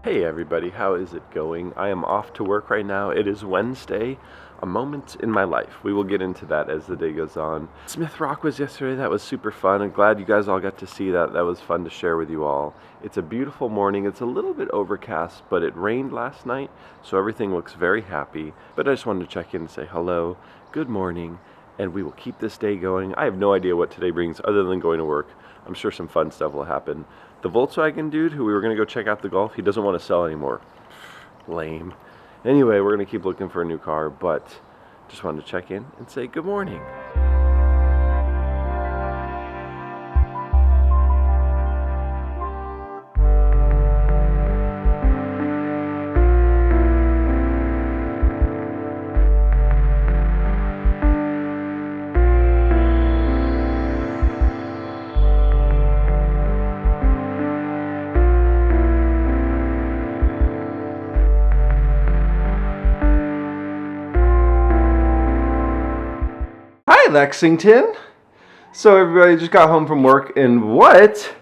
Hey everybody, how is it going? I am off to work right now. It is Wednesday, a moment in my life. We will get into that as the day goes on. Smith Rock was yesterday. That was super fun. I'm glad you guys all got to see that. That was fun to share with you all. It's a beautiful morning. It's a little bit overcast, but it rained last night, so everything looks very happy. But I just wanted to check in and say hello, good morning, and we will keep this day going. I have no idea what today brings other than going to work. I'm sure some fun stuff will happen. The Volkswagen dude who we were going to go check out the Golf, he doesn't want to sell anymore. Lame. Anyway, we're going to keep looking for a new car, but just wanted to check in and say good morning. Hi, Lexington. So everybody just got home from work, and what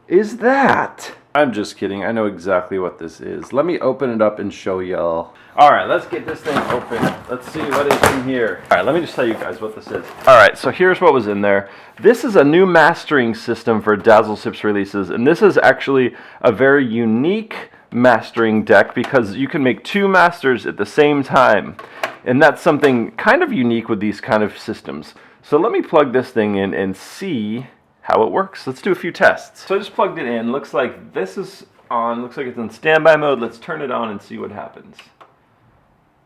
is that? I'm just kidding. I know exactly what this is. Let me open it up and show y'all. All right, let's get this thing open. Let's see what is in here. All right, let me just tell you guys what this is. All right, so here's what was in there. This is a new mastering system for Dazzle Sips releases, and this is actually a very unique mastering deck because you can make two masters at the same time. And that's something kind of unique with these kind of systems. So let me plug this thing in and see how it works. Let's do a few tests. So I just plugged it in. Looks like this is on. Looks like it's in standby mode. Let's turn it on and see what happens.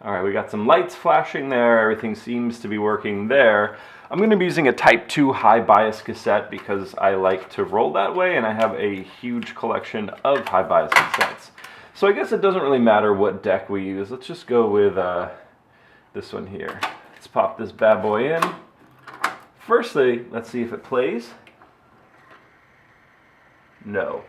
All right, we got some lights flashing there. Everything seems to be working there. I'm going to be using a Type 2 high bias cassette because I like to roll that way, and I have a huge collection of high bias cassettes. So I guess it doesn't really matter what deck we use. Let's just go with this one here. Let's pop this bad boy in. Firstly, let's see if it plays. No.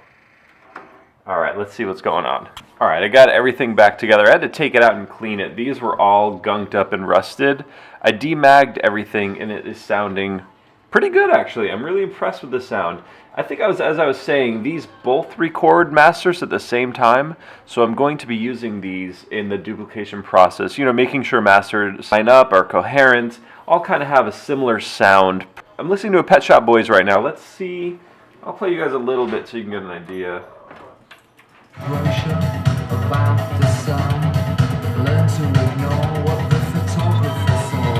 All right, let's see what's going on. All right, I got everything back together. I had to take it out and clean it. These were all gunked up and rusted. I demagged everything, and it is sounding pretty good, actually. I'm really impressed with the sound. I think as I was saying, these both record masters at the same time, so I'm going to be using these in the duplication process, you know, making sure masters line up, are coherent, all kind of have a similar sound. I'm listening to a Pet Shop Boys right now. Let's see. I'll play you guys a little bit so you can get an idea. About the sun, learn to ignore what the photographer saw.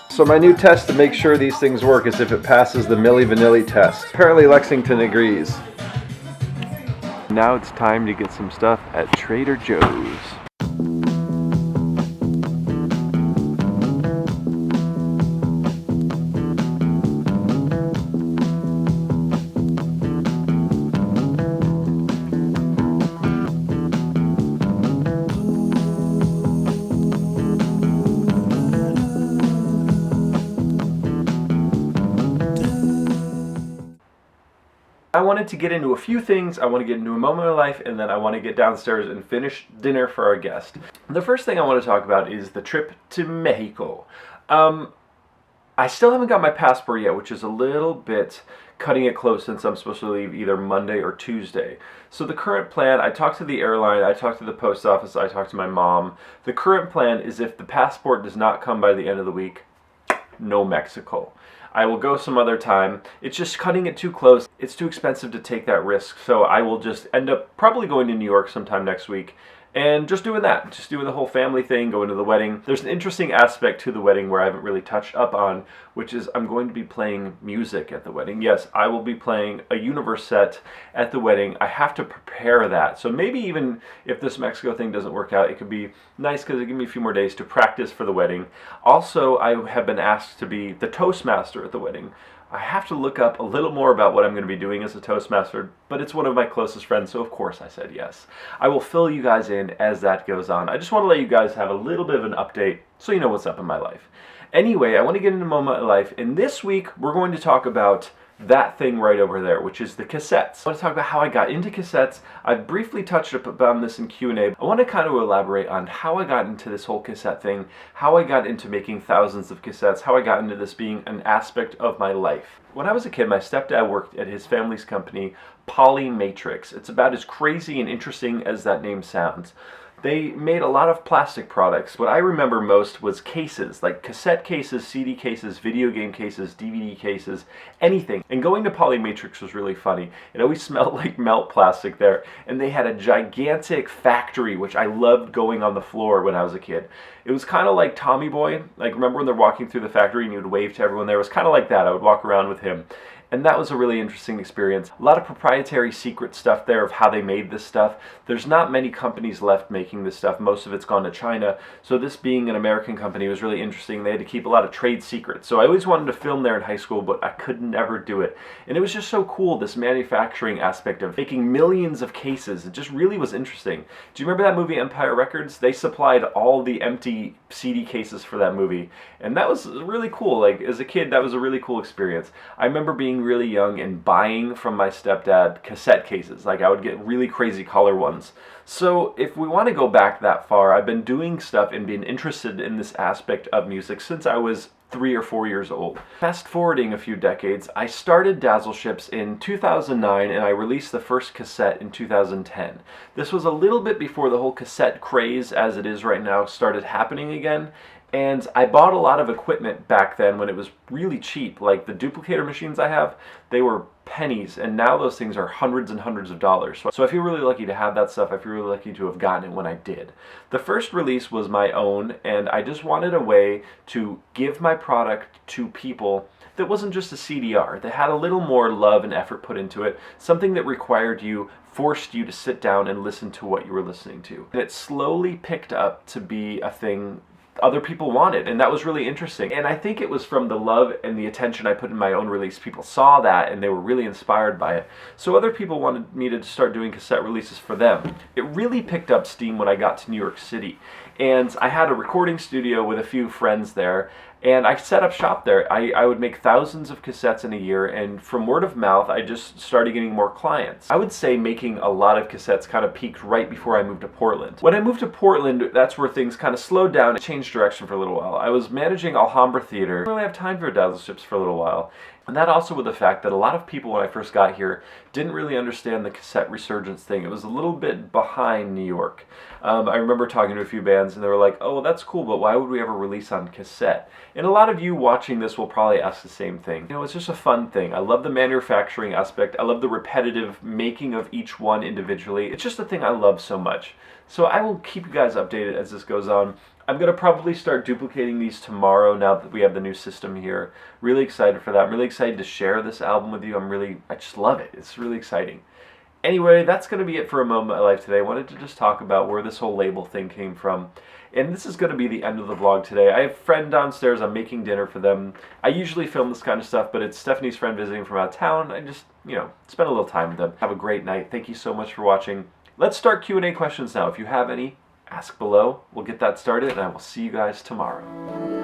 So my new test to make sure these things work is if it passes the Milli Vanilli test. Apparently Lexington agrees. Now it's time to get some stuff at Trader Joe's. I wanted to get into a few things. I want to get into a moment of life, and then I want to get downstairs and finish dinner for our guest. The first thing I want to talk about is the trip to Mexico. I still haven't got my passport yet, which is a little bit cutting it close since I'm supposed to leave either Monday or Tuesday. So the current plan, I talked to the airline, I talked to the post office, I talked to my mom. The current plan is if the passport does not come by the end of the week, no Mexico. I will go some other time. It's just cutting it too close. It's too expensive to take that risk. So I will just end up probably going to New York sometime next week and just doing that. Just doing the whole family thing, going to the wedding. There's an interesting aspect to the wedding where I haven't really touched up on, which is I'm going to be playing music at the wedding. Yes, I will be playing a Universe set at the wedding. I have to prepare that. So maybe even if this Mexico thing doesn't work out, it could be nice because it'll give me a few more days to practice for the wedding. Also, I have been asked to be the Toastmaster at the wedding. I have to look up a little more about what I'm going to be doing as a Toastmaster, but it's one of my closest friends, so of course I said yes. I will fill you guys in as that goes on. I just want to let you guys have a little bit of an update so you know what's up in my life. Anyway, I want to get into a moment of life, and this week we're going to talk about that thing right over there, which is the cassettes. I want to talk about how I got into cassettes. I've briefly touched upon this in Q&A. I want to kind of elaborate on how I got into this whole cassette thing, how I got into making thousands of cassettes, how I got into this being an aspect of my life. When I was a kid, my stepdad worked at his family's company, Polymatrix. It's about as crazy and interesting as that name sounds. They made a lot of plastic products. What I remember most was cases, like cassette cases, CD cases, video game cases, DVD cases, anything. And going to Polymatrix was really funny. It always smelled like melt plastic there. And they had a gigantic factory, which I loved going on the floor when I was a kid. It was kind of like Tommy Boy. Like, remember when they're walking through the factory and you would wave to everyone there? It was kind of like that. I would walk around with him. And that was a really interesting experience. A lot of proprietary secret stuff there of how they made this stuff. There's not many companies left making this stuff. Most of it's gone to China. So this being an American company was really interesting. They had to keep a lot of trade secrets. So I always wanted to film there in high school, but I could never do it. And it was just so cool, this manufacturing aspect of making millions of cases. It just really was interesting. Do you remember that movie Empire Records? They supplied all the empty CD cases for that movie. And that was really cool. Like, as a kid, that was a really cool experience. I remember being really young and buying from my stepdad cassette cases. Like, I would get really crazy color ones. So if we want to go back that far, I've been doing stuff and been interested in this aspect of music since I was 3 or 4 years old. Fast forwarding a few decades, I started Dazzle Ships in 2009 and I released the first cassette in 2010. This was a little bit before the whole cassette craze, as it is right now, started happening again. And I bought a lot of equipment back then when it was really cheap. Like the duplicator machines I have, they were pennies, and now those things are hundreds and hundreds of dollars. So I feel really lucky to have that stuff. I feel really lucky to have gotten it when I did. The first release was my own, and I just wanted a way to give my product to people that wasn't just a CDR, that had a little more love and effort put into it, something that required you, forced you to sit down and listen to what you were listening to. And it slowly picked up to be a thing other people wanted, and that was really interesting. And I think it was from the love and the attention I put in my own release. People saw that and they were really inspired by it. So other people wanted me to start doing cassette releases for them. It really picked up steam when I got to New York City. And I had a recording studio with a few friends there, and I set up shop there. I would make thousands of cassettes in a year, and from word of mouth, I just started getting more clients. I would say making a lot of cassettes kind of peaked right before I moved to Portland. When I moved to Portland, that's where things kind of slowed down and changed direction for a little while. I was managing Alhambra Theater. I didn't really have time for Dazzle Ships for a little while. And that also with the fact that a lot of people when I first got here didn't really understand the cassette resurgence thing. It was a little bit behind New York. I remember talking to a few bands and they were like, oh, well, that's cool, but why would we ever release on cassette? And a lot of you watching this will probably ask the same thing. You know, it's just a fun thing. I love the manufacturing aspect. I love the repetitive making of each one individually. It's just a thing I love so much. So I will keep you guys updated as this goes on. I'm going to probably start duplicating these tomorrow now that we have the new system here. Really excited for that. I'm really excited to share this album with you. I just love it. It's really exciting. Anyway, that's going to be it for a moment in my life today. I wanted to just talk about where this whole label thing came from. And this is going to be the end of the vlog today. I have a friend downstairs. I'm making dinner for them. I usually film this kind of stuff, but it's Stephanie's friend visiting from out of town. I just, spend a little time with them. Have a great night. Thank you so much for watching. Let's start Q&A questions now. If you have any, ask below. We'll get that started, and I will see you guys tomorrow.